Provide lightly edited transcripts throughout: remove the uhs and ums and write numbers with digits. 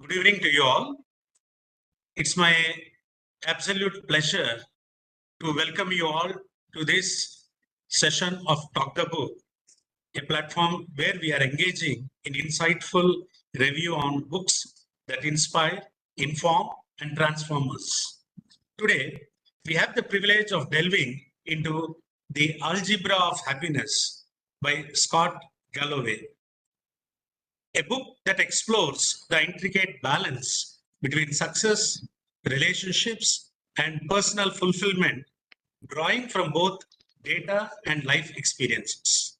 Good evening to you all. It's my absolute pleasure to welcome you all to this session of Talk the Book, a platform where we are engaging in insightful review on books that inspire, inform, and transform us. Today, we have the privilege of delving into The Algebra of Happiness by Scott Galloway, a book that explores the intricate balance between success, relationships, and personal fulfillment, drawing from both data and life experiences.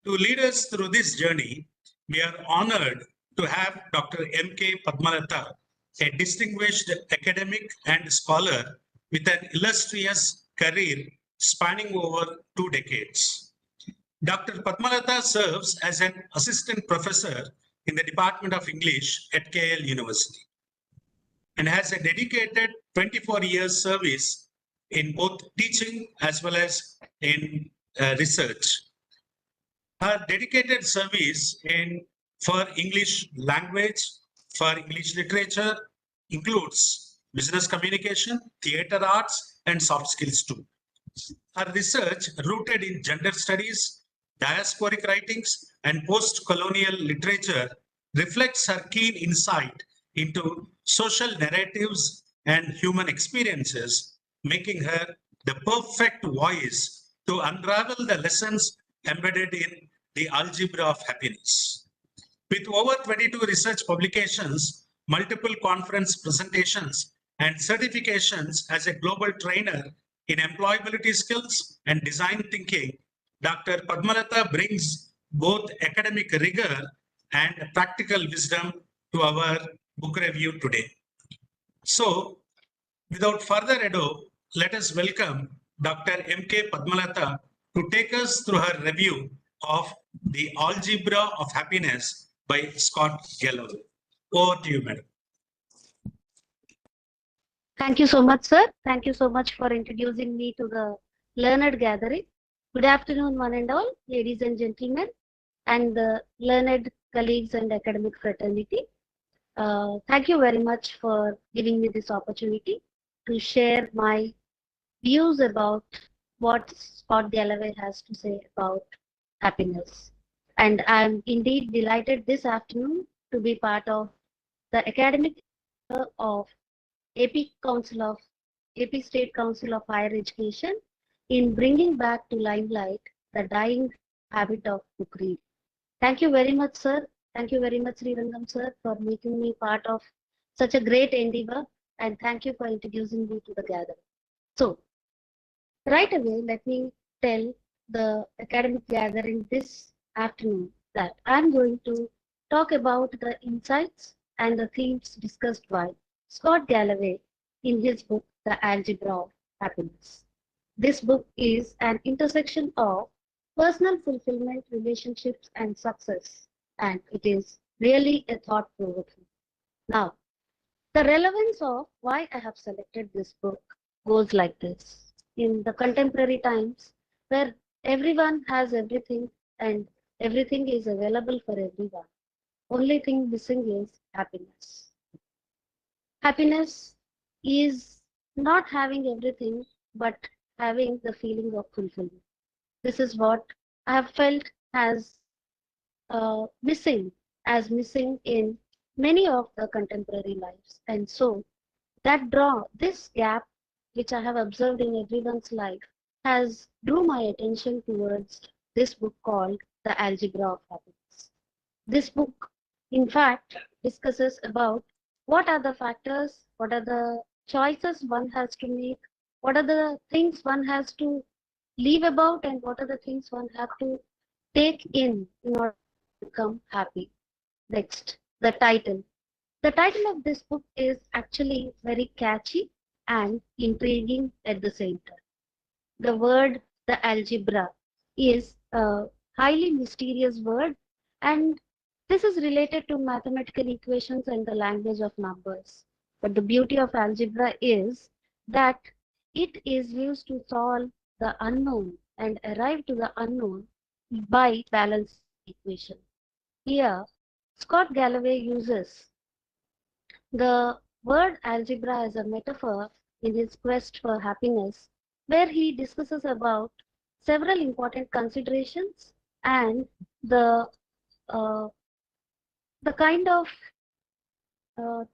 To lead us through this journey, we are honored to have Dr. M.K. Padmalata, a distinguished academic and scholar with an illustrious career spanning over 2 decades. Dr. Padmalata serves as an assistant professor in the Department of English at KL University and has a dedicated 24 years service in both teaching as well as in research. Her dedicated service for English language, for English literature includes business communication, theater arts, and soft skills too. Her research, rooted in gender studies, diasporic writings, and post-colonial literature, reflects her keen insight into social narratives and human experiences, making her the perfect voice to unravel the lessons embedded in the algebra of happiness. With over 22 research publications, multiple conference presentations, and certifications as a global trainer in employability skills and design thinking, Dr. Padmalata brings both academic rigor and practical wisdom to our book review today. So, without further ado, let us welcome Dr. M.K. Padmalata to take us through her review of The Algebra of Happiness by Scott Galloway. Over to you, madam. Thank you so much, sir. Thank you so much for introducing me to the learned gathering. Good afternoon, one and all, ladies and gentlemen, and the learned colleagues and academic fraternity. Thank you very much for giving me this opportunity to share my views about what Scott Galloway has to say about happiness. And I'm indeed delighted this afternoon to be part of the academic of AP State Council of Higher Education in bringing back to limelight the dying habit of book reading. Thank you very much, sir. Thank you very much, Srirangam, sir, for making me part of such a great endeavor, and thank you for introducing me to the gathering. So, right away, let me tell the academic gathering this afternoon that I'm going to talk about the insights and the themes discussed by Scott Galloway in his book, The Algebra of Happiness. This book is an intersection of personal fulfillment, relationships, and success, and it is really a thought-provoking. Now, the relevance of why I have selected this book goes like this. In the contemporary times, where everyone has everything and everything is available for everyone, only thing missing is happiness. Happiness is not having everything, but having the feeling of fulfillment. This is what I have felt as missing in many of the contemporary lives. And so this gap, which I have observed in everyone's life, has drew my attention towards this book called The Algebra of Happiness. This book, in fact, discusses about what are the factors, what are the choices one has to make, what are the things one has to leave about, and what are the things one has to take in order to become happy. Next, the title. The title of this book is actually very catchy and intriguing at the same time. The word, the algebra, is a highly mysterious word, and this is related to mathematical equations and the language of numbers. But the beauty of algebra is that it is used to solve the unknown and arrive to the unknown by balanced equation. Here, Scott Galloway uses the word algebra as a metaphor in his quest for happiness, where he discusses about several important considerations and the uh, the kind of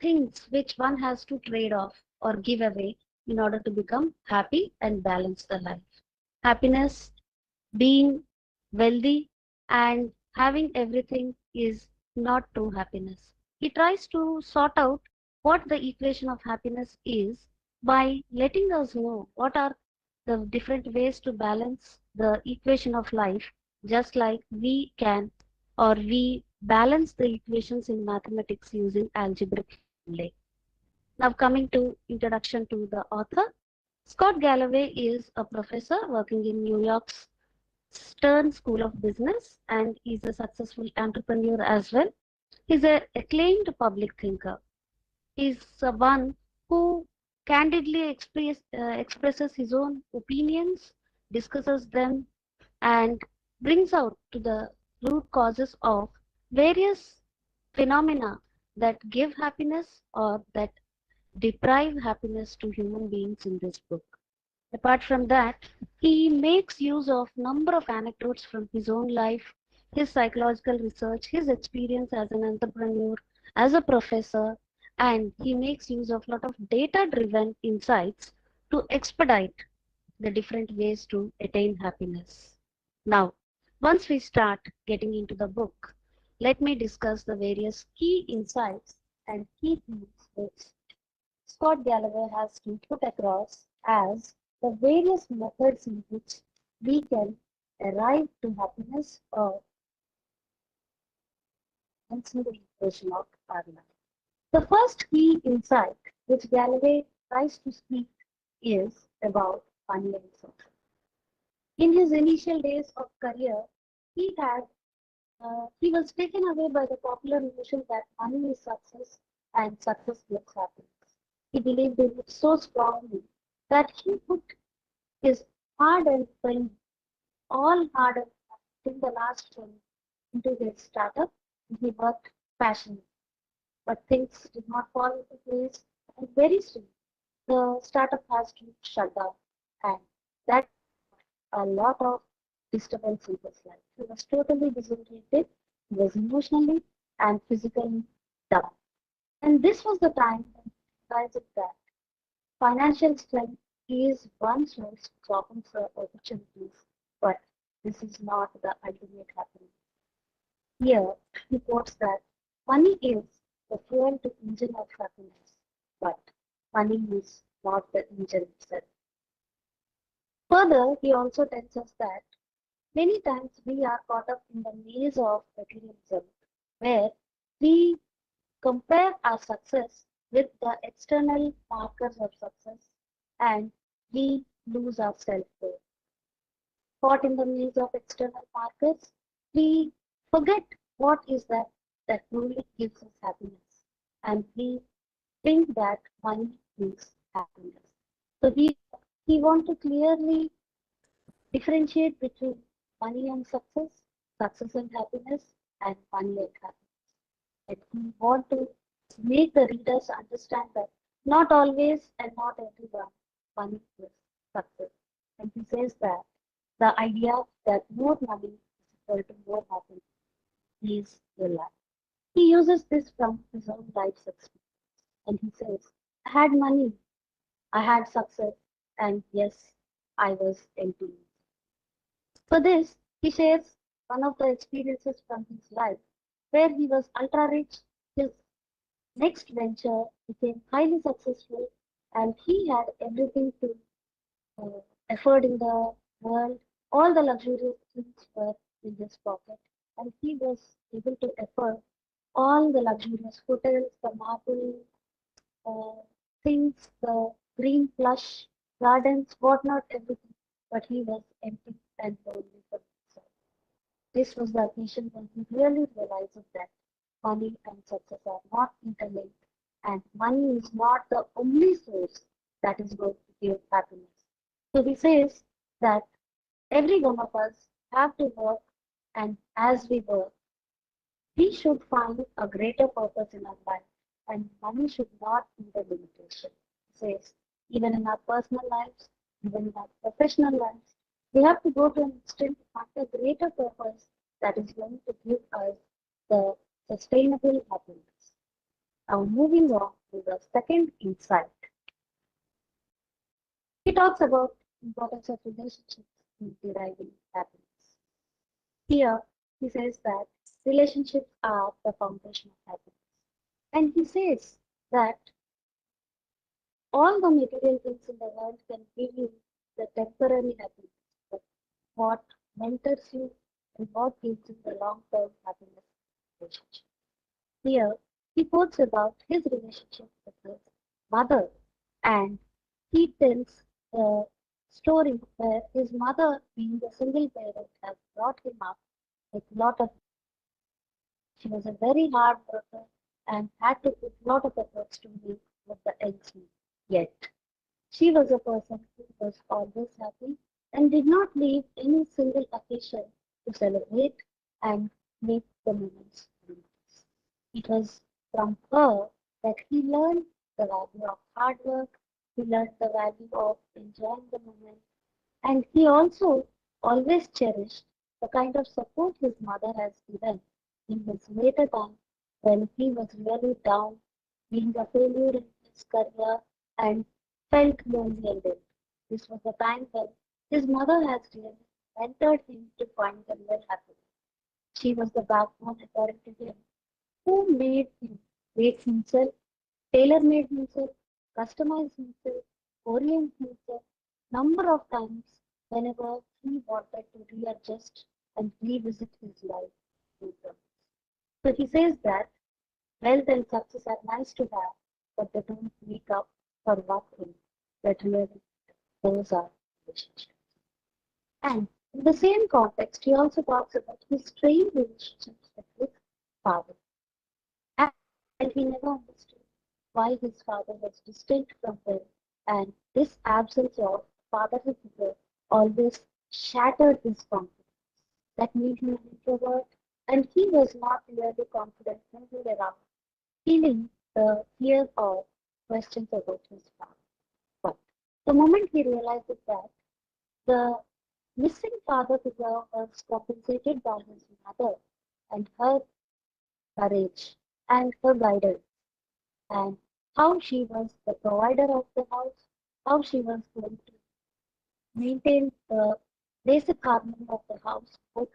things which one has to trade off or give away in order to become happy and balance the life. Happiness, being wealthy, and having everything is not true happiness. He tries to sort out what the equation of happiness is by letting us know what are the different ways to balance the equation of life, just like we can or we balance the equations in mathematics using algebraic formulae. Now coming to introduction to the author. Scott Galloway is a professor working in New York's Stern School of Business, and he's a successful entrepreneur as well. He's an acclaimed public thinker. He's one who candidly expresses his own opinions, discusses them, and brings out to the root causes of various phenomena that give happiness or that deprive happiness to human beings in this book. Apart from that, he makes use of number of anecdotes from his own life, his psychological research, his experience as an entrepreneur, as a professor, and he makes use of a lot of data-driven insights to expedite the different ways to attain happiness. Now, once we start getting into the book, let me discuss the various key insights and key themes which Scott Galloway has to put across as the various methods in which we can arrive to happiness or answer the equation of our life. The first key insight which Galloway tries to speak is about money and success. In his initial days of career, he was taken away by the popular notion that money is success and success gives happiness. He believed in it so strongly that he put his hard-earned money, all hard-earned till the last penny, into his startup. He worked passionately, but things did not fall into place, and very soon the startup has to shut down, and that a lot of disturbance in his life. He was totally disoriented, he was emotionally and physically down. And this was the time when he realized that financial strength is one source which opens the opportunities, but this is not the ultimate happiness. Here, he quotes that money is the fuel to engine of happiness, but money is not the engine itself. Further, he also tells us that many times we are caught up in the maze of materialism, where we compare our success with the external markers of success and we lose our self-worth. Caught in the maze of external markers, we forget what is that truly gives us happiness, and we think that money gives happiness. So he want to clearly differentiate between money and success, success and happiness, and money and happiness. And we want to make the readers understand that not always and not everyone money is success. And he says that the idea that more money is equal to more happiness is a lie. He uses this from his own life's experience. And he says, I had money, I had success, and yes, I was empty. For this, he shares one of the experiences from his life where he was ultra rich. His next venture became highly successful, and he had everything to afford in the world. All the luxurious things were in his pocket, and he was able to afford all the luxurious hotels, the marble uh, things, the green plush gardens, whatnot, everything. But he was empty and lonely for himself. This was the occasion when he really realizes that money and success are not interlinked, and money is not the only source that is going to give happiness. So he says that every one of us have to work, and as we work, we should find a greater purpose in our life. and money should not be the limitation. He says, even in our personal lives, even in our professional lives, we have to go to an extent to find a greater purpose that is going to give us the sustainable happiness. Now, moving on to the second insight, he talks about importance of relationships in deriving happiness. Here, he says that relationships are the foundation of happiness. And he says that all the material things in the world can give you the temporary happiness, but what mentors you and what gives you the long-term happiness relationship. Here, he quotes about his relationship with his mother, and he tells a story where his mother, being a single parent, has brought him up with a lot of. She was a very hard worker and had to put a lot of efforts to make what the ends meet. Yet, she was a person who was always happy and did not leave any single occasion to celebrate and make the moments memories. It was from her that he learned the value of hard work, he learned the value of enjoying the moment, and he also always cherished the kind of support his mother has given in his later time when he was really down, being a failure in his career, and felt lonely and ill. This was the time when his mother has really mentored him to find the real happiness. She was the backbone, according to him, who made him make himself, tailor-made himself, customize himself, orient himself number of times whenever he wanted to readjust and revisit his life. So he says that wealth and success are nice to have, but they don't make up for one thing that really those are relationships. And in the same context, he also talks about his strained relationships with his father. And he never understood why his father was distant from him, and this absence of fatherly figure always shattered his confidence. That made him an introvert, and he was not really confident moving around, feeling the fear of questions about his father. But the moment he realized that the missing father figure was compensated by his mother and her courage and her guidance, and how she was the provider of the house, how she was going to maintain the basic harmony of the house, both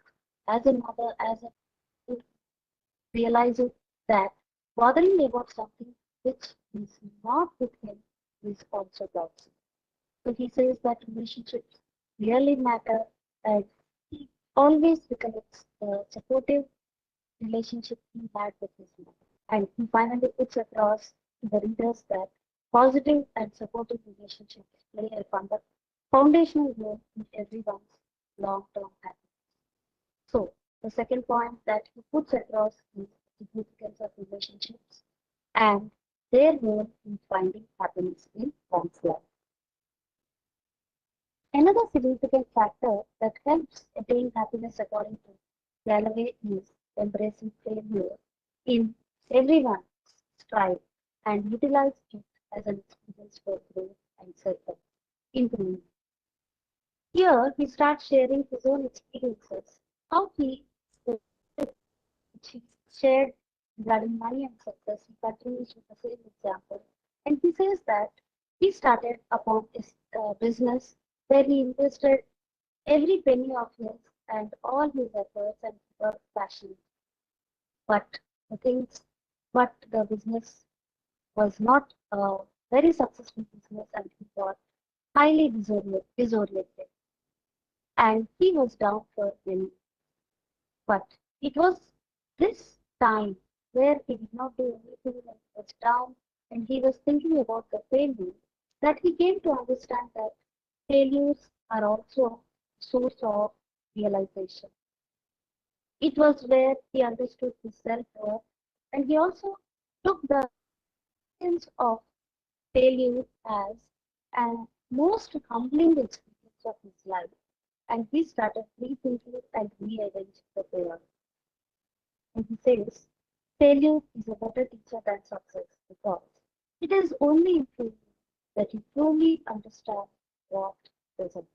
as a mother, as a realizing that bothering about something which is not with him is also toxic. So he says that relationships really matter, and he always recollects the supportive relationship he had with his mother. And he finally puts across to the readers that positive and supportive relationships play a foundational role in everyone's long-term happiness. So, the second point that he puts across is the significance of relationships and their role in finding happiness in one's life. Another significant factor that helps attain happiness, according to Galloway, is embracing failure in everyone's stride and utilize it as an experience for growth and self-improvement. Here, he starts sharing his own experiences, how he he shared regarding money and success. He continues with the same example, and he says that he started upon his business where he invested every penny of his and all his efforts and work passion. But the things, but the business was not a very successful business, and he got highly disoriented, and he was down for many. But it was this time where he did not do anything and was down, and he was thinking about the failure, that he came to understand that failures are also a source of realization. It was where he understood his self-worth, and he also took the sense of failure as a most humbling experience of his life, and he started rethinking and rearranging the priorities. And he says, failure is a better teacher than success. because it is only in failure that you truly understand what is important.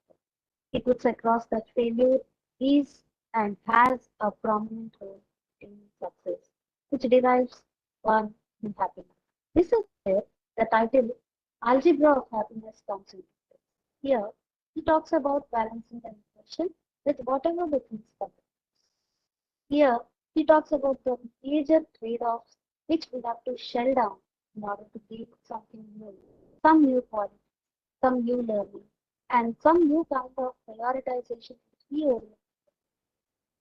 He puts across that failure is and has a prominent role in success, which derives one in happiness. This is where the title Algebra of Happiness comes into play. Here, he talks about balancing the impression with whatever the things come. Here, he talks about the major trade-offs which we have to shell down in order to gain something new, some new quality, some new learning, and some new kind of prioritization theory.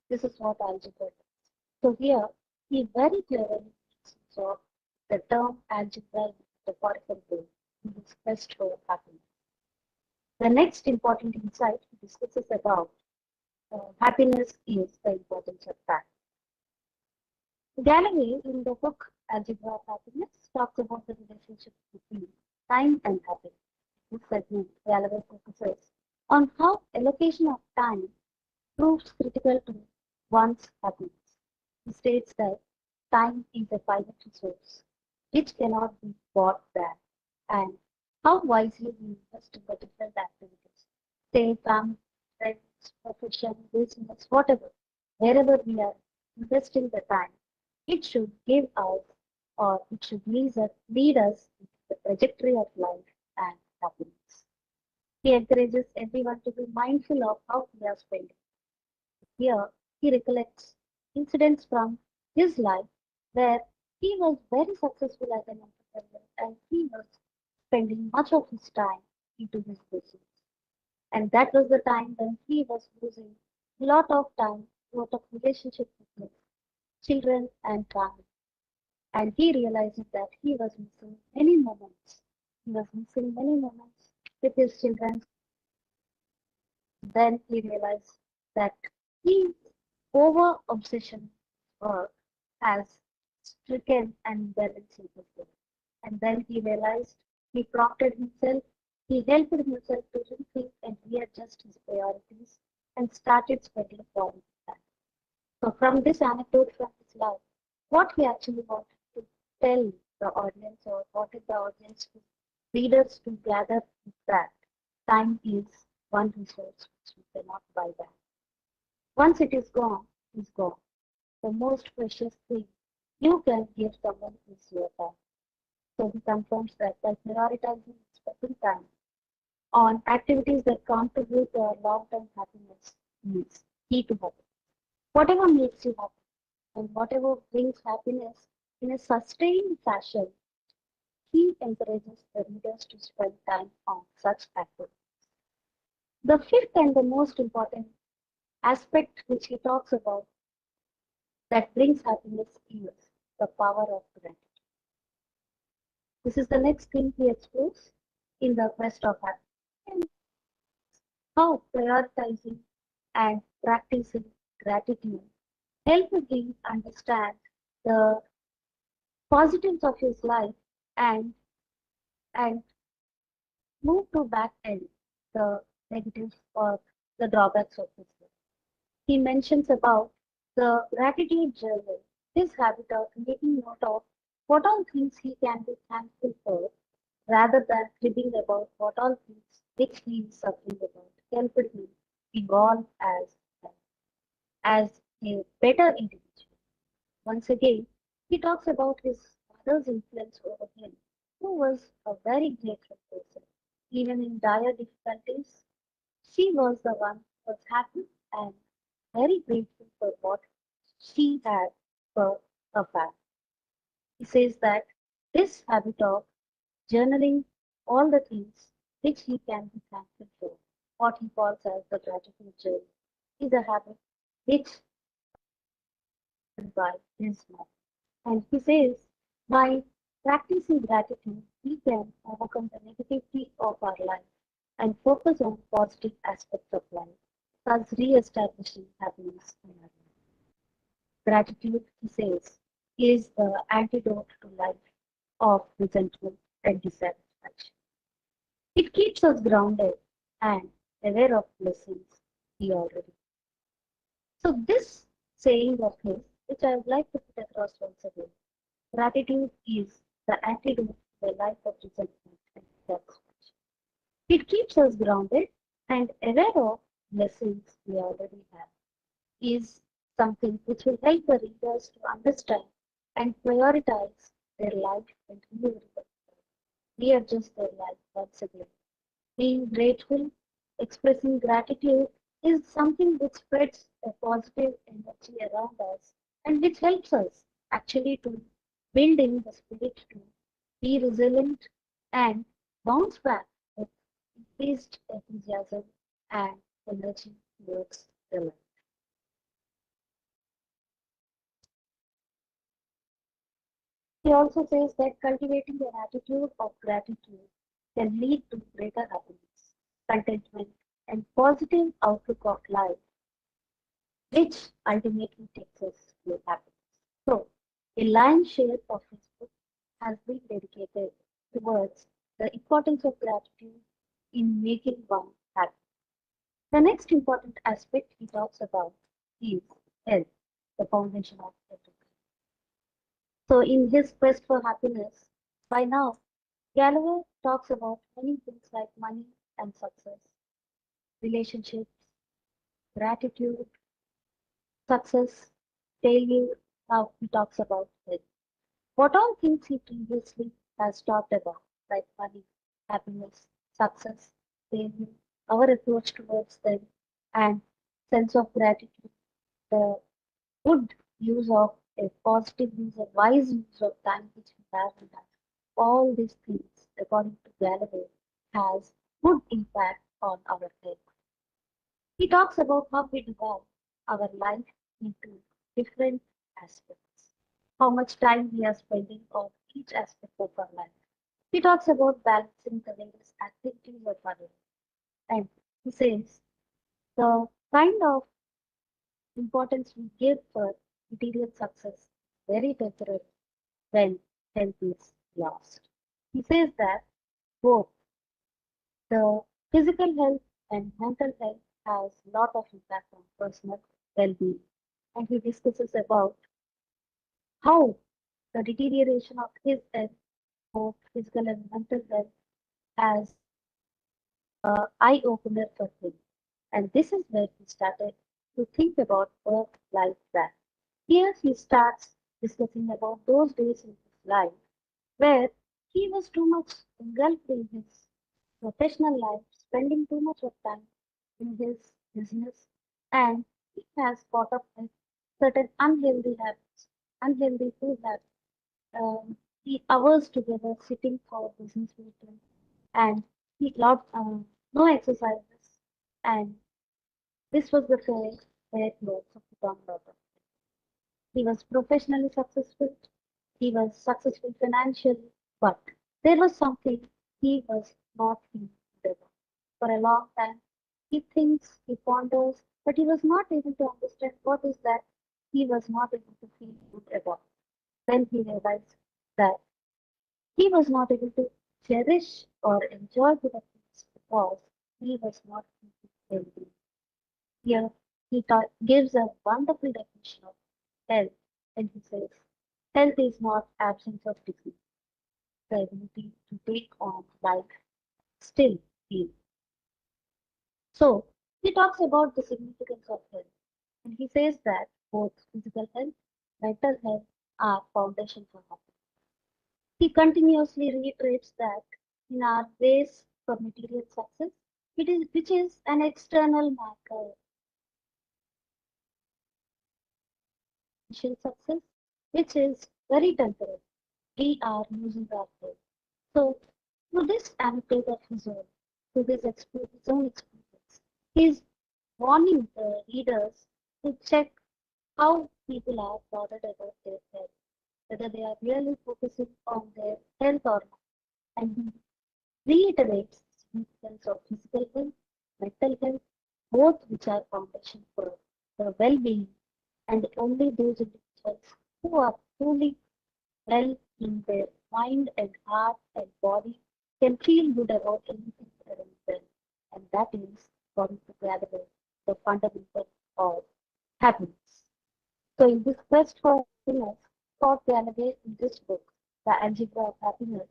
This is what algebra is. So here, he very clearly makes use of the term algebra in a metaphorical way in his quest for happiness. The next important insight he discusses about happiness is the importance of time. Galloway, in the book Algebra of Happiness, talks about the relationship between time and happiness. In this segment, Galloway focuses on how allocation of time proves critical to one's happiness. He states that time is a finite resource which cannot be bought back, and how wisely we invest in the different activities, say family, friends, profession, business, whatever, wherever we are investing the time, it should give us or it should lead us into the trajectory of life and happiness. He encourages everyone to be mindful of how we are spending. Here, he recollects incidents from his life where he was very successful as an entrepreneur and he was spending much of his time into his business. And that was the time when he was losing a lot of time, a lot of relationship with his children and family. And he realized that he was missing many moments. He was missing many moments with his children. Then he realized that his over obsession with work has stricken and balanced his life. And then he realized he prompted himself, he helped himself to rethink and readjust his priorities and started spending quality time. So from this anecdote from his life, what he actually wanted to tell the audience or wanted the audience to readers to gather is that time is one resource which you cannot buy back. Once it is gone, it's gone. The most precious thing you can give someone is your time. So he confirms that by prioritizing and spending time on activities that contribute to our long-term happiness is key to happiness. Whatever makes you happy and whatever brings happiness in a sustained fashion, he encourages the readers to spend time on such activities. The fifth and the most important aspect which he talks about that brings happiness is the power of gratitude. This is the next thing he explores in the quest of happiness. How prioritizing and practicing gratitude help him understand the positives of his life and and move to back end the negatives or the drawbacks of his life. He mentions about the gratitude journal, his habit of making note of what all things he can be thankful for rather than cribbing about what all things which he is suffering about helped him evolve as a better individual. Once again, he talks about his mother's influence over him, who was a very grateful person. Even in dire difficulties, she was the one who was happy and very grateful for what she had for her family. He says that this habit of journaling all the things which he can be thankful for, what he calls as the gratitude journal, is a habit which by his mother. And he says, by practicing gratitude, we can overcome the negativity of our life and focus on positive aspects of life, thus re-establishing happiness in our life. Gratitude, he says, is the antidote to life of resentment and dissatisfaction. It keeps us grounded and aware of blessings we already. So this saying of his, which I would like to put across once again, gratitude is the antidote to a life of resentment and satisfaction. It keeps us grounded and aware of lessons we already have. Is something which will help the readers to understand and prioritize their life and readjust their life once again. Being grateful, expressing gratitude is something which spreads a positive energy around us and which helps us actually to build in the spirit to be resilient and bounce back with increased enthusiasm and energy towards the life. He also says that cultivating an attitude of gratitude can lead to greater happiness, contentment, and positive outlook of life, which ultimately takes us to happiness. So, a lion's share of his book has been dedicated towards the importance of gratitude in making one happy. The next important aspect he talks about is health, the foundation of everything. So, in his quest for happiness, by now, Galloway talks about many things like money and success, relationships, gratitude, success, failure. Now he talks about it. What all things he previously has talked about, like money, happiness, success, failure, our approach towards them, and sense of gratitude, the good use of a positive use, a wise use of time which we have in life. All these things, according to Galloway, has good impact on our health. He talks about how we divide our life into different aspects, how much time we are spending on each aspect of our life. He talks about balancing the various activities of our life. And he says the kind of importance we give for material success is very temporary when health is lost. He says that both the physical health and mental health has a lot of impact on personal well-being. And he discusses about how the deterioration of his health, both physical and mental health, has an eye opener for him. And this is where he started to think about work-life balance. Here he starts discussing about those days in his life where he was too much engulfed in his professional life, spending too much of time in his business, and he has caught up with certain unhealthy habits, unhealthy food habits, the hours together sitting for business meeting, and he lot no exercises, and this was the phase where he also put on lot of. He was professionally successful, he was successful financially, but there was something he was not feeling good about. For a long time, he thinks, he ponders, but he was not able to understand what is that he was not able to feel good about. Then he realized that he was not able to cherish or enjoy the things because he was not feeling healthy. Here, gives a wonderful definition of health, and he says, health is not absence of disease, the ability to take on life, still heal. So, he talks about the significance of health, and he says that both physical health, mental health are foundation for happiness. He continuously reiterates that in our race for material success, which is an external marker, financial success, which is very temporary. We are losing our health. So, through this anecdote of his own, through his own experience, he's warning the readers to check how people are bothered about their health, whether they are really focusing on their health or not. And he reiterates the significance of physical health, mental health, both which are foundation for the well-being, and only those individuals who are truly well in their mind and heart and body can feel good about anything around them. And that is, according to Galloway, the fundamental of happiness. So in this quest for happiness, Scott Galloway in this book the Algebra of Happiness,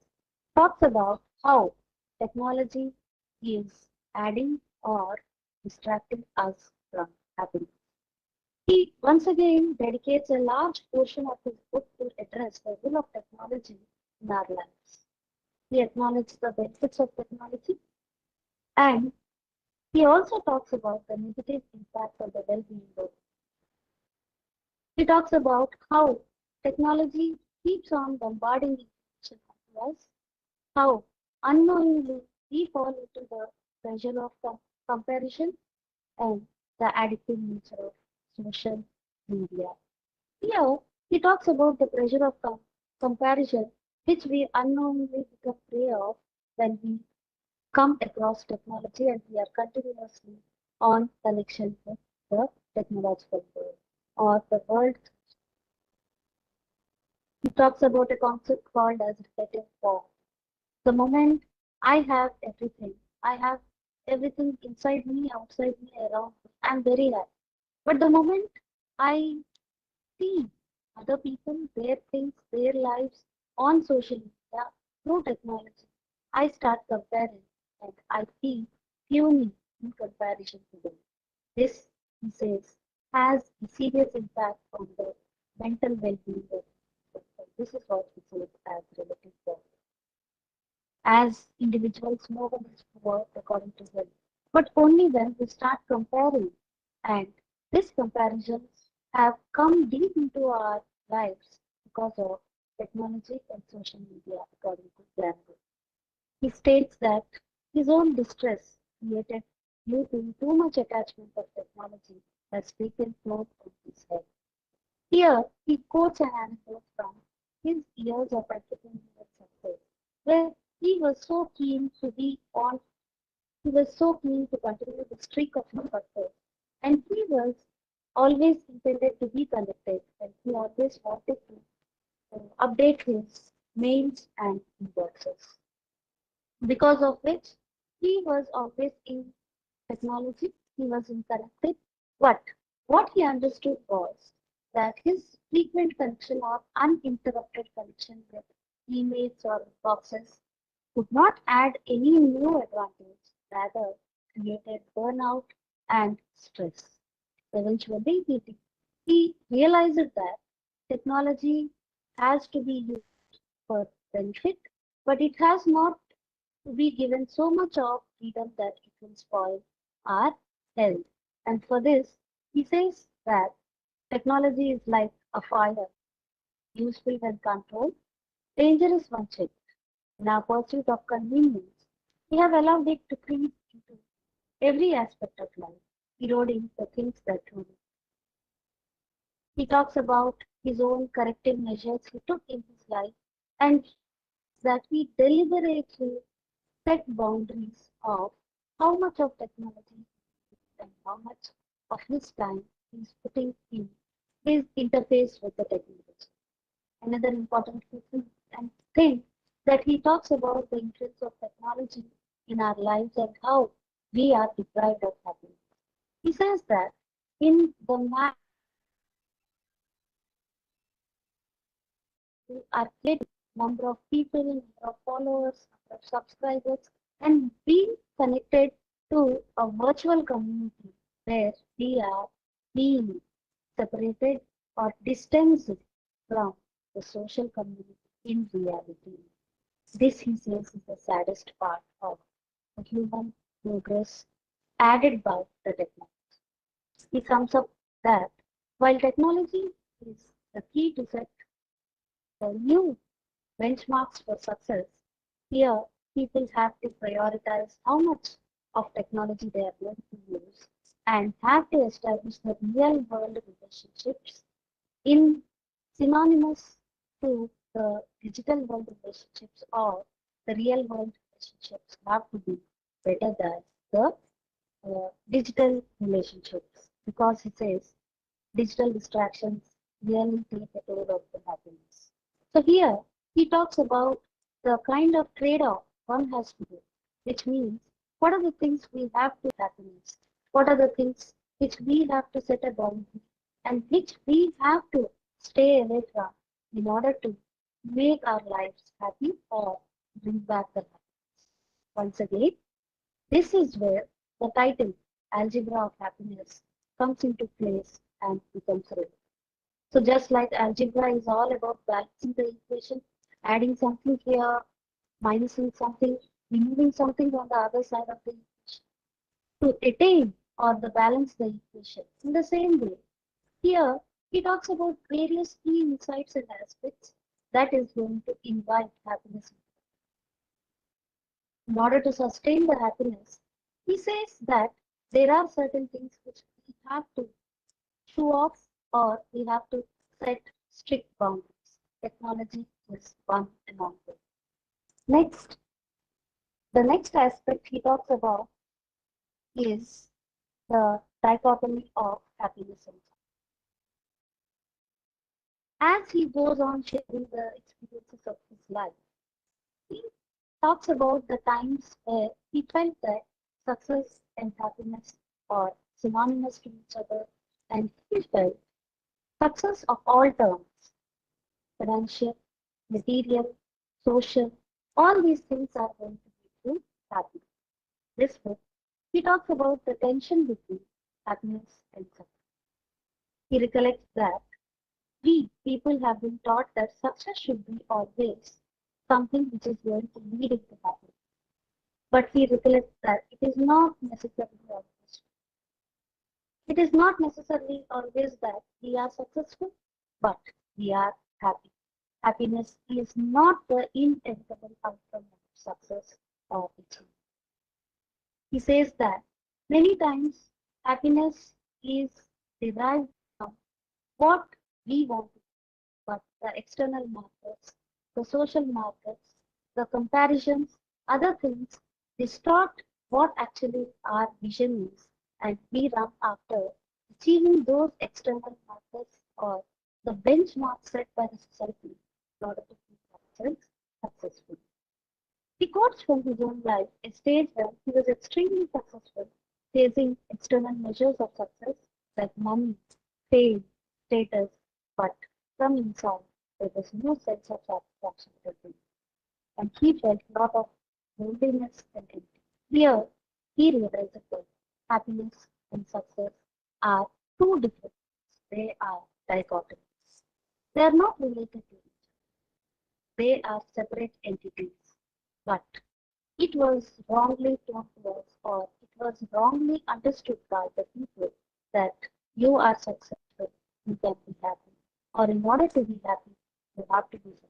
talks about how technology is adding or distracting us from happiness. He once again dedicates a large portion of his book to address the role of technology in our lives. He acknowledges the benefits of technology, and he also talks about the negative impact of the well-being of. He talks about how technology keeps on bombarding information onto us, how unknowingly we fall into the pressure of comparison and the addictive nature of social media. Here, he talks about the pressure of comparison, which we unknowingly become prey of when we come across technology and we are continuously on connection with the technological world or the world. He talks about a concept called as repetitive form. The moment I have everything inside me, outside me, around me, I'm very happy. But the moment I see other people, their things, their lives on social media through technology, I start comparing and I feel puny in comparison to them. This, he says, has a serious impact on the mental well-being of people. This is what he says as relative worth. As individuals, no one is worth according to them, but only when we start comparing, and these comparisons have come deep into our lives because of technology and social media, according to Galloway. He states that his own distress created due to too much attachment of technology has taken hold of his head. Here, he quotes an anecdote from his years of entrepreneurial success, where he was so keen to be on, he was so keen to continue the streak of his success, and he was always intended to be connected, and he always wanted to update his mails and inboxes, because of which he was always in technology, he was connected. But what he understood was that his frequent connection or uninterrupted connection with emails or boxes could not add any new advantage, rather created burnout and stress. Eventually, he realized that technology has to be used for benefit, but it has not to be given so much of freedom that it will spoil our health. And for this, he says that technology is like a fire, useful when controlled, dangerous when checked. In our pursuit of convenience, we have allowed it to creep into every aspect of life, eroding the things that truly. He talks about his own corrective measures he took in his life and that he deliberately set boundaries of how much of technology and how much of his time he's putting in his interface with the technology. Another important thing that he talks about the influence of technology in our lives and how we are deprived of happiness. He says that in the map we are getting number of people, number of followers, number of subscribers, and being connected to a virtual community where we are being separated or distanced from the social community in reality. This, he says, is the saddest part of the human progress added by the technology. He sums up that while technology is the key to set the new benchmarks for success, here people have to prioritize how much of technology they are going to use and have to establish the real world relationships in synonymous to the digital world relationships, or the real world relationships have to be better than the digital relationships, because it says digital distractions really take a toll of the happiness. So here he talks about the kind of trade-off one has to do, which means what are the things we have to happiness, what are the things which we have to set a boundary and which we have to stay away from in order to make our lives happy or bring back the happiness. Once again, this is where the title Algebra of Happiness comes into place and becomes real. So just like algebra is all about balancing the equation, adding something here, minusing something, removing something on the other side of the equation to attain or the balance the equation. In the same way, here he talks about various key insights and aspects that is going to invite happiness. In order to sustain the happiness, he says that there are certain things which we have to show off or we have to set strict boundaries. Technology is one among them. Next, the next aspect he talks about is the dichotomy of happiness and sorrow. As he goes on sharing the experiences of his life, he talks about the times where he felt that success and happiness are synonymous to each other, and he felt success of all terms, financial, material, social, all these things are going to make you happy. This book, he talks about the tension between happiness and success. He recollects that we people have been taught that success should be always something which is going to lead into happiness. But he recollects that it is not necessarily always. It is not necessarily always that we are successful, but we are happy. Happiness is not the inevitable outcome of success or achievement. He says that many times happiness is derived from what we want to do, but the external markers, the social markers, the comparisons, other things distort what actually our vision is, and we run after achieving those external markers or the benchmark set by the society in order to keep ourselves successful. He quotes from his own life a stage when he was extremely successful, chasing external measures of success like money, fame, status, but from inside there was no sense of satisfaction with him, and he felt a lot of loneliness and empty. Here, he realized that happiness and success are two different things. They are dichotomies. They are not related to each other. They are separate entities. But it was wrongly taught to us, or it was wrongly understood by the people that you are successful, you can be happy, or in order to be happy, you have to be successful.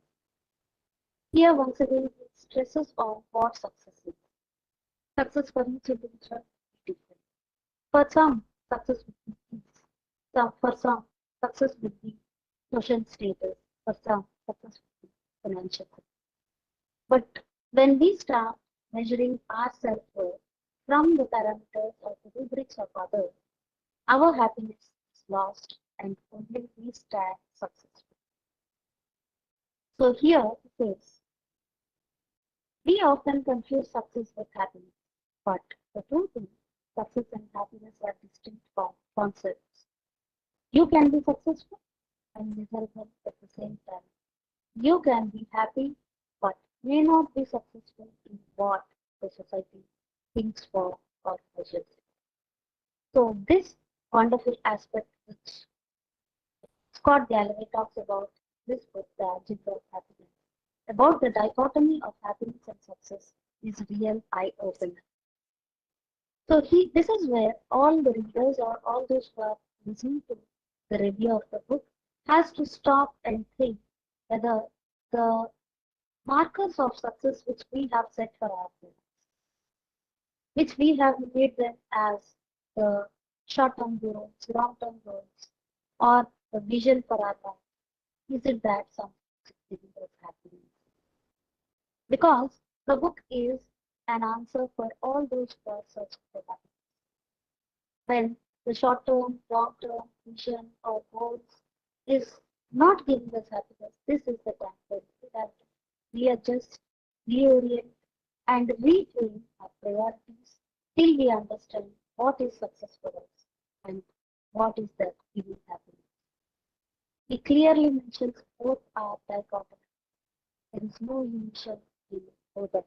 Here, once again, it stresses on what success is. Success for each individual is different. For some, success would be peace. For some, success would be social status. For some, success would be financial success. But when we start measuring our self-worth from the parameters or the rubrics of others, our happiness is lost and only we stand successful. So here it is. We often confuse success with happiness, but the truth is, success and happiness are distinct concepts. You can be successful and miserable at the same time. You can be happy, but may not be successful in what the society thinks for or measures. So this wonderful aspect which Scott Galloway talks about this book, The Algebra of Happiness, about the dichotomy of happiness and success is real eye-opener. So this is where all the readers or all those who are listening to the review of the book has to stop and think whether the markers of success which we have set for ourselves, which we have made them as the short-term goals, long-term goals, or the vision for our life, is it that something giving us happiness? Because the book is an answer for all those who are searching for happiness. When the short-term, long-term vision or goals is not giving us happiness, this is the time when we have to readjust, reorient, and reframe our priorities till we understand what is success for us and what is that giving happiness. He clearly mentions both are dichotomous. There is no initial feeling or that.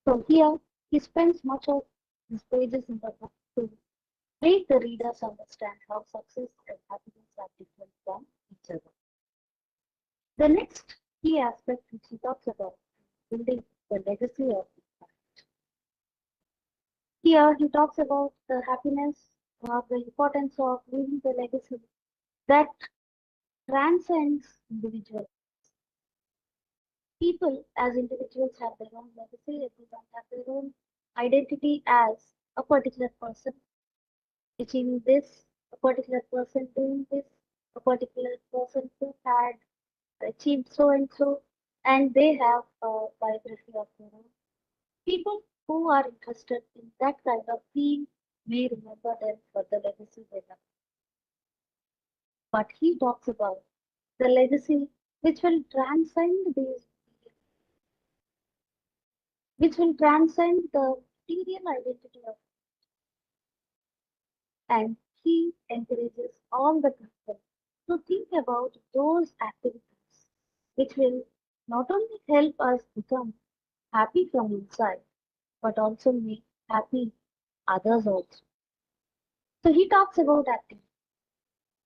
So here he spends much of his pages in the book to make the readers understand how success and happiness are different from each other. The next key aspect which he talks about is building the legacy of impact. Here he talks about the happiness or the importance of leaving the legacy that transcends individual. People as individuals have their own legacy, everyone has their own identity as a particular person achieving this, a particular person doing this, a particular person who had achieved so and so, and they have a biography of their own. People who are interested in that kind of field may remember them for the legacy they have. But he talks about the legacy which will transcend these, which will transcend the material identity of, and he encourages all the people to think about those activities which will not only help us become happy from inside, but also make happy others also. So he talks about activity.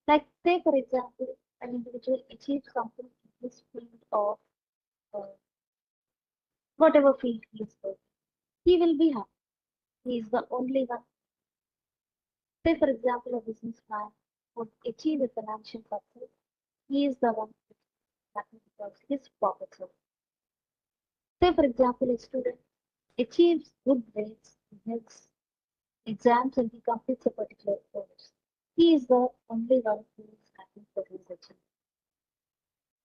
Like, say for example, an individual achieves something in this field of uh, whatever field he is working. He will be happy. He is the only one. Say for example, a businessman would achieve a financial success. He is the one who is happy because his profits are. Say for example, a student achieves good grades in his exams and he completes a particular course. He is the only one who is happy for his achievement.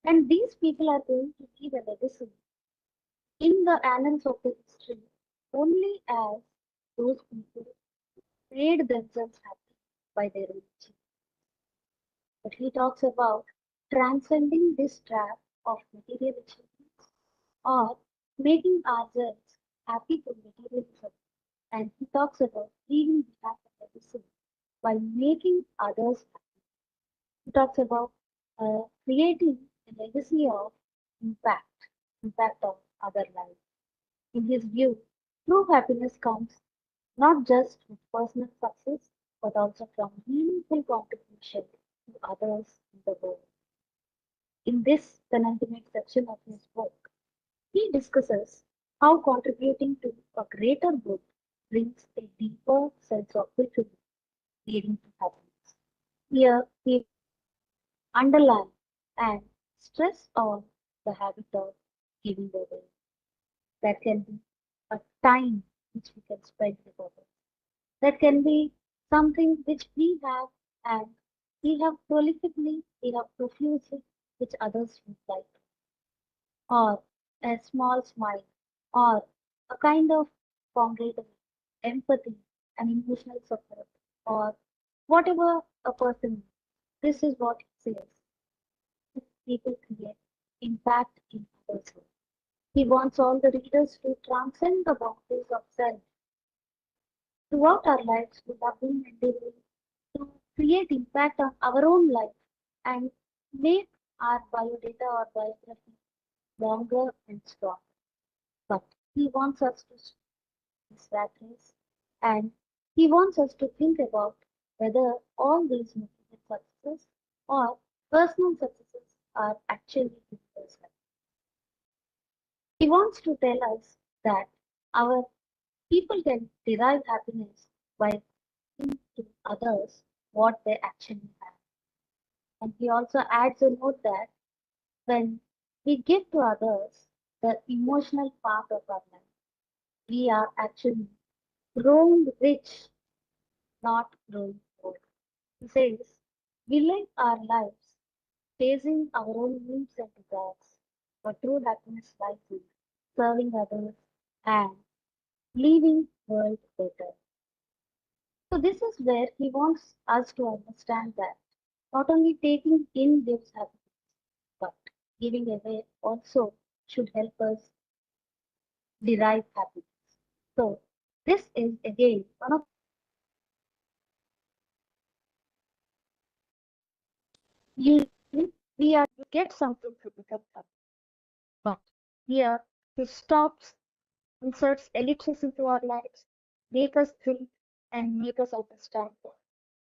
And these people are going to leave a legacy in the annals of the history only as those people made themselves happy by their own achievement. But he talks about transcending this trap of material achievements or making ourselves happy through materialism. And he talks about leaving behind a legacy by making others happy. He talks about creating a legacy of impact, impact on other lives. In his view, true happiness comes not just with personal success, but also from meaningful contribution to others in the world. In this penultimate section of his book, he discusses how contributing to a greater good brings a deeper sense of fulfillment, leading to happiness. Here, he underlines and stress on the habit of giving away. That can be a time which we can spend with others. That can be something which we have and we have prolifically, we have profusely, which others would like, or a small smile, or a kind of camaraderie, empathy, and emotional support, or whatever a person needs. This is what he says. People create impact in others' lives. He wants all the readers to transcend the boundaries of self throughout our lives. We have been endeavoring to create impact on our own life and make our biodata or biography longer and stronger. But he wants us to stop this rat race and he wants us to think about whether all these material successes or personal successes are actually universal. He wants to tell us that our people can derive happiness by giving to others what they actually have. And he also adds a note that when we give to others the emotional part of our life, we are actually growing rich, not growing poor. He says, we live our lives chasing our own needs and desires, but true happiness lies in serving others and leaving world better. So this is where he wants us to understand that not only taking in gives happiness, but giving away also should help us derive happiness. So this is again one of you we are to get something to become happy. But Here, he stops, inserts ellipses into our lives, make us think and make us understand,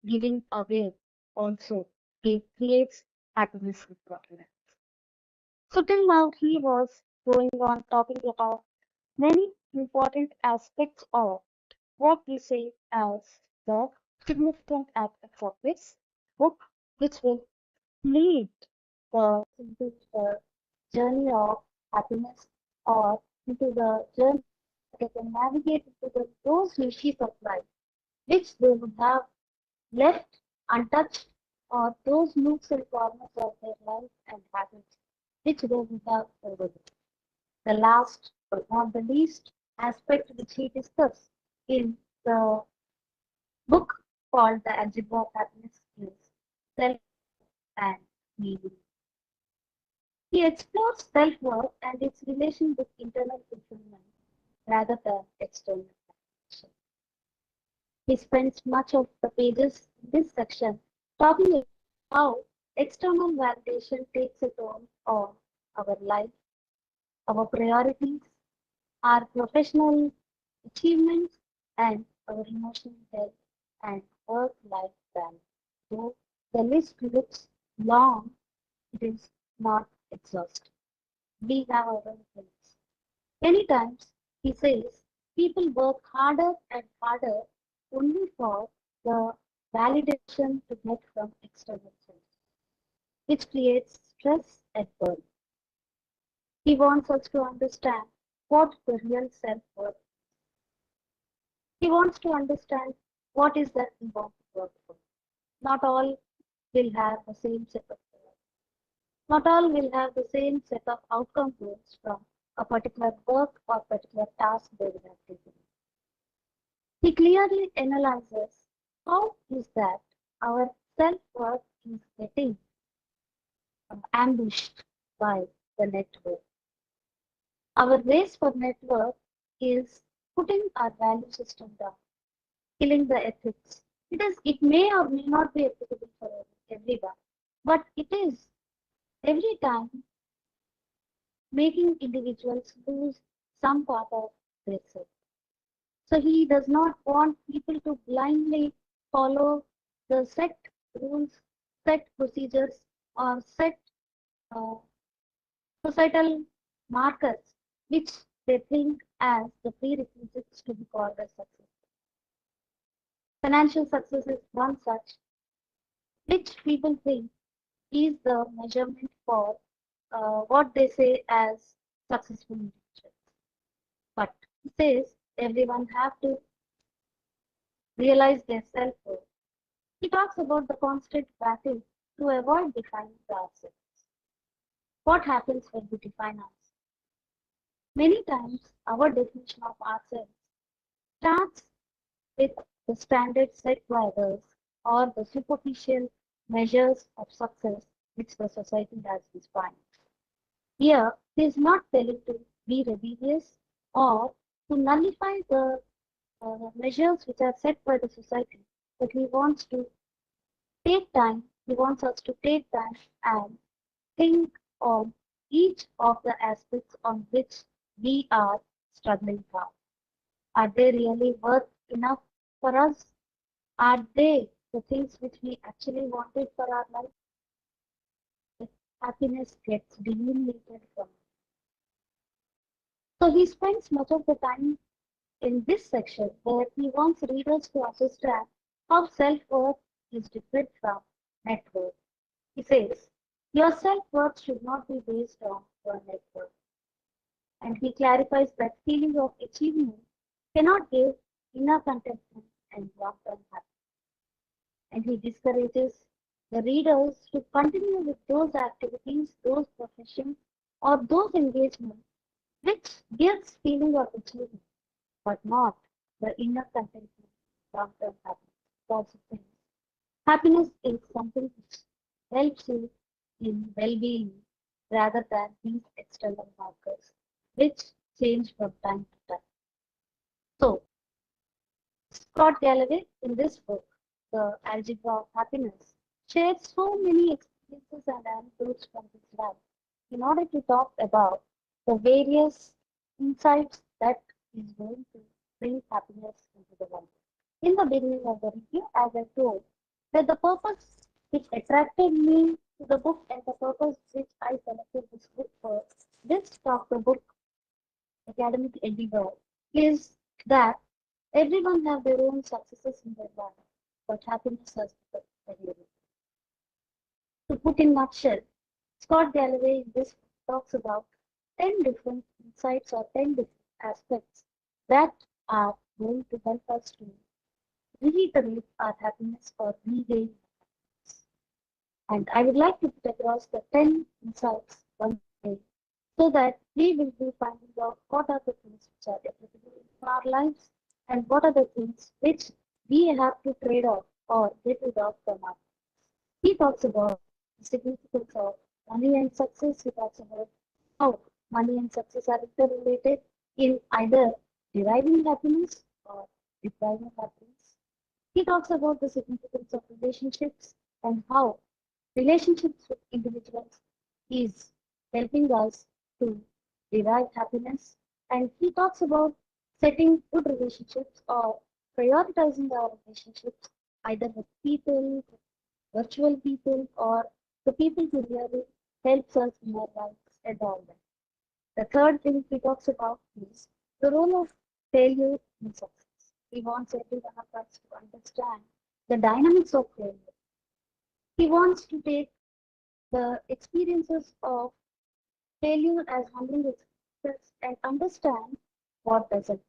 giving away also. He creates happiness with confidence. So till now, he was going on talking about many important aspects of what we say as the significant aspects of this book, which will lead into the journey of happiness or into the journey they can navigate into those niches of life which they would have left untouched or those nooks and corners of their life and habits which they would have overlooked. The last but not the least aspect which he discussed in the book called The Algebra of Happiness is self and meaning. He explores self-worth and its relation with internal fulfillment rather than external validation. He spends much of the pages in this section talking about how external validation takes a toll on our life, our priorities, our professional achievements, and our emotional health and work-life balance. Though the list looks long, it is not exhaustive. We have our limits. Many times, he says, people work harder and harder only for the validation to get from external sources, which creates stress and burden. He wants us to understand what the real self-worth. He wants to understand what is that we want to work for. Not all will have the same set of goals. Not all will have the same set of outcome goals from a particular work or particular task they will have taken. He clearly analyzes how is that our self-worth is getting ambushed by the network. Our race for network is putting our value system down, killing the ethics. It may or may not be applicable for everyone, but it is every time making individuals lose some part of their self. So he does not want people to blindly follow the set rules, set procedures, or set uh, societal markers which they think as the prerequisites to be called as success. Financial success is one such, which people think is the measurement for what they say as successful individuals. But he says everyone have to realize their self-worth. He talks about the constant battle to avoid defining ourselves. What happens when we define ourselves? Many times, our definition of ourselves starts with the standards set by others or the superficial measures of success which the society has defined. Here, he is not telling to be rebellious or to nullify the measures which are set by the society, but he wants to take time, he wants us to take time and think of each of the aspects on which we are struggling from. Are they really worth enough for us? Are they the things which we actually wanted for our life? If happiness gets delineated from. So he spends much of the time in this section where he wants readers to understand how self-worth is different from net worth. He says, your self-worth should not be based on your net worth. And he clarifies that feeling of achievement cannot give inner contentment and long-term happiness. And he discourages the readers to continue with those activities, those professions, or those engagements which gives feeling of achievement, but not the inner contentment, long-term happiness. Lots of things. Happiness is something which helps you in well-being rather than these external markers, which change from time to time. So, Scott Galloway, in this book, The Algebra of Happiness, shares so many experiences and anecdotes from his life in order to talk about the various insights that is going to bring happiness into the world. In the beginning of the review, as I told, that the purpose which attracted me to the book and the purpose which I selected this book for this talk, the book academic endeavor, is that everyone have their own successes in their life, but happiness has become very rare. To put in nutshell, Scott Galloway in this talks about 10 different insights or 10 different aspects that are going to help us to reiterate our happiness or regain happiness. And I would like to put across the 10 insights once again so that we will be finding out what are the things which are applicable in our lives and what are the things which we have to trade off or get rid of from our lives. He talks about the significance of money and success. He talks about how money and success are interrelated in either deriving happiness or depriving happiness. He talks about the significance of relationships and how relationships with individuals is helping us to derive happiness. And he talks about setting good relationships or prioritizing our relationships either with people, virtual people, or the people who really helps us in our lives and all that. The third thing he talks about is the role of failure in success. He wants every one of us to understand the dynamics of failure. He wants to take the experiences of failure as humbling experiences and understand what doesn't.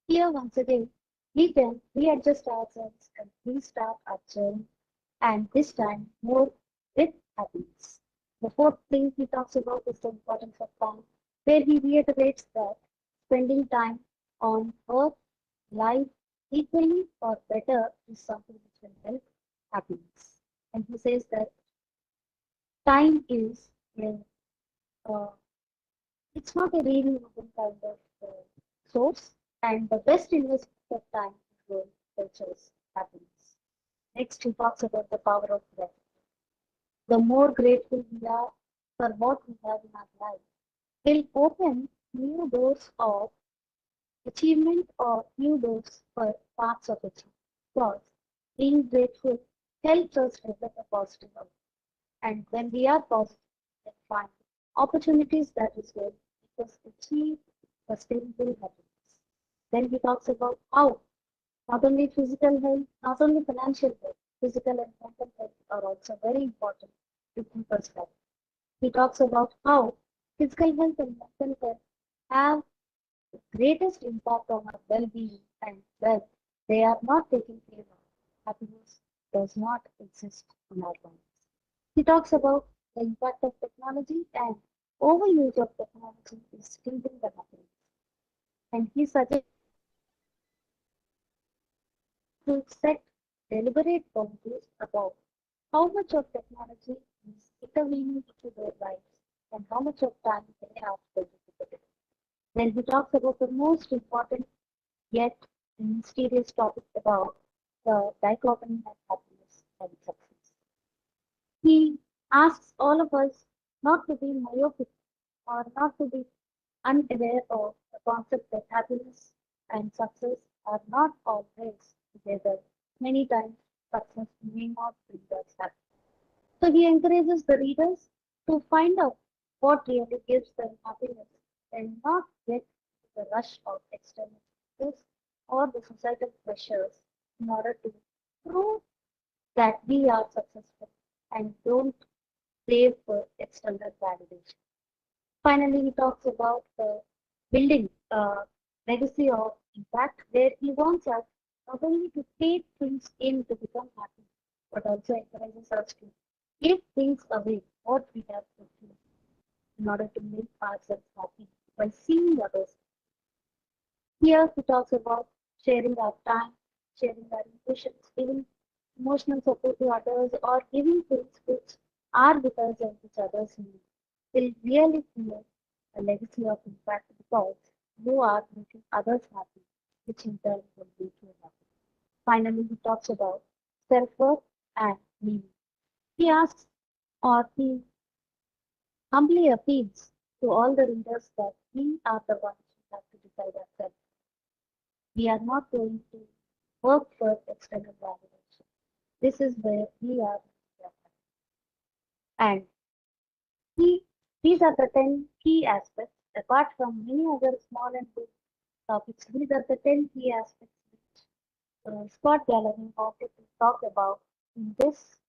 Here, once again, we can readjust ourselves and restart our journey, and this time more with happiness. The fourth thing he talks about is the importance of time, where he reiterates that spending time on work, life equally or better is something which will help happiness. And he says that time is uh, it's not a renewable kind of source, and the best investment of time is going to purchase happiness. Next, he talks about the power of gratitude. The more grateful we are for what we have in our life, will open new doors of achievement or new doors for parts of achievement. Because being grateful helps us develop a positive outlook. And when we are positive, we can find opportunities that is will make us achieve sustainable happiness. Then he talks about how not only physical health, not only financial health, physical and mental health are also very important to keep us healthy. He talks about how physical health and mental health have the greatest impact on our well-being and well, they are not taken care of. Happiness does not exist in our lives. He talks about the impact of technology and overuse of technology is hindering the happiness. And he suggests to set deliberate boundaries about how much of technology is intervening into their lives and how much of time they have dedicated. Then he talks about the most important yet mysterious topic about the dichotomy of happiness and success. He asks all of us not to be myopic or not to be unaware of the concept that happiness and success are not always together. Many times, success may not bring us happiness. So he encourages the readers to find out what really gives them happiness and not get the rush of external success or the societal pressures in order to prove that we are successful and don't crave for external validation. Finally, he talks about the building legacy of impact, where he wants us not only to take things in to become happy, but also encourages us to give things away what we have to do in order to make ourselves happy by seeing others. Here he talks about sharing our time, sharing our emotions, giving emotional support to others, or giving things which are with us and which others need will really create a legacy of impact because you are making others happy, which in turn will make you happy. Finally, he talks about self-worth and meaning. He asks or he humbly appeals to all the readers that we are the ones who have to decide ourselves. We are not going to work for external validation. This is where we are. And these are the 10 key aspects, apart from many other small and big topics. These are the 10 key aspects which Scott Galloway wanted to talk about in this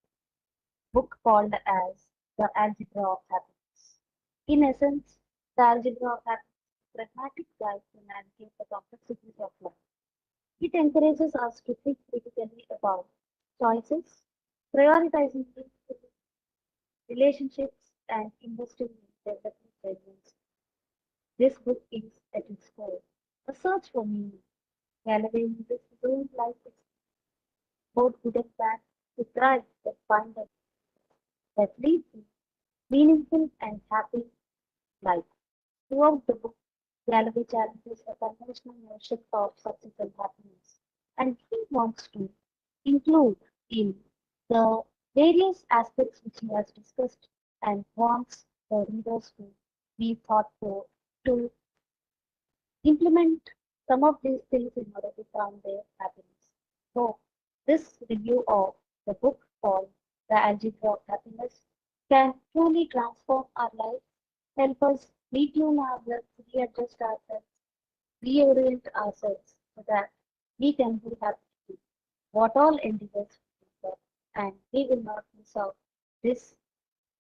book called as The Algebra of Happiness. In essence, the Algebra of Happiness is a pragmatic guide to navigate the complexities of life. It encourages us to think critically about choices, prioritizing relationships, and investing in developing resilience. This book is, at its core, a search for meaning. Galloway uses real life experience, both good and bad, to thrive and find a that lead to meaningful and happy life. Throughout the book, Galloway challenges a conventional notion of success and happiness, and he wants to include in the various aspects which he has discussed and wants the readers to be thoughtful to implement some of these things in order to find their happiness. So, this review of the book called The Algebra of Happiness can truly transform our lives, help us retune ourselves, readjust ourselves, reorient ourselves so that we can be happy. What all endeavors we do, and we will not miss out this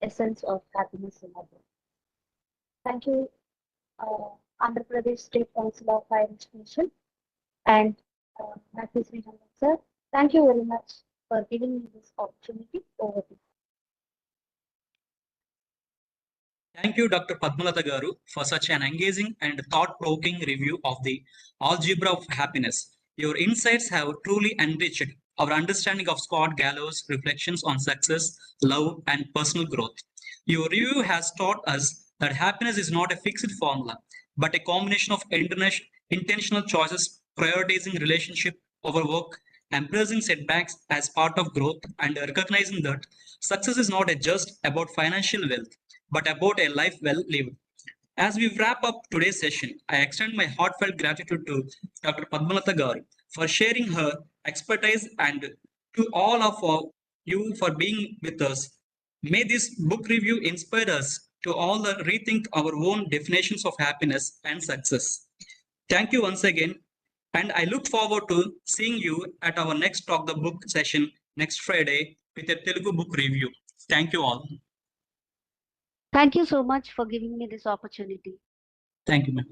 essence of happiness in our life. Thank you, Andhra Pradesh State Council of Higher Education and Dr. Srirangan sir. Thank you very much for giving me this opportunity. Over to you. Thank you, Dr. Padmalata Garu, for such an engaging and thought-provoking review of the algebra of happiness. Your insights have truly enriched our understanding of Scott Galloway's reflections on success, love, and personal growth. Your review has taught us that happiness is not a fixed formula, but a combination of intentional choices, prioritizing relationship over work, embracing setbacks as part of growth, and recognizing that success is not just about financial wealth but about a life well lived. As we wrap up today's session, I extend my heartfelt gratitude to Dr. Padmalata Garu for sharing her expertise and to all of you for being with us. May this book review inspire us to all the rethink our own definitions of happiness and success. Thank you once again, and I look forward to seeing you at our next Talk the Book session next Friday with a Telugu book review. Thank you all. Thank you so much for giving me this opportunity. Thank you, ma'am.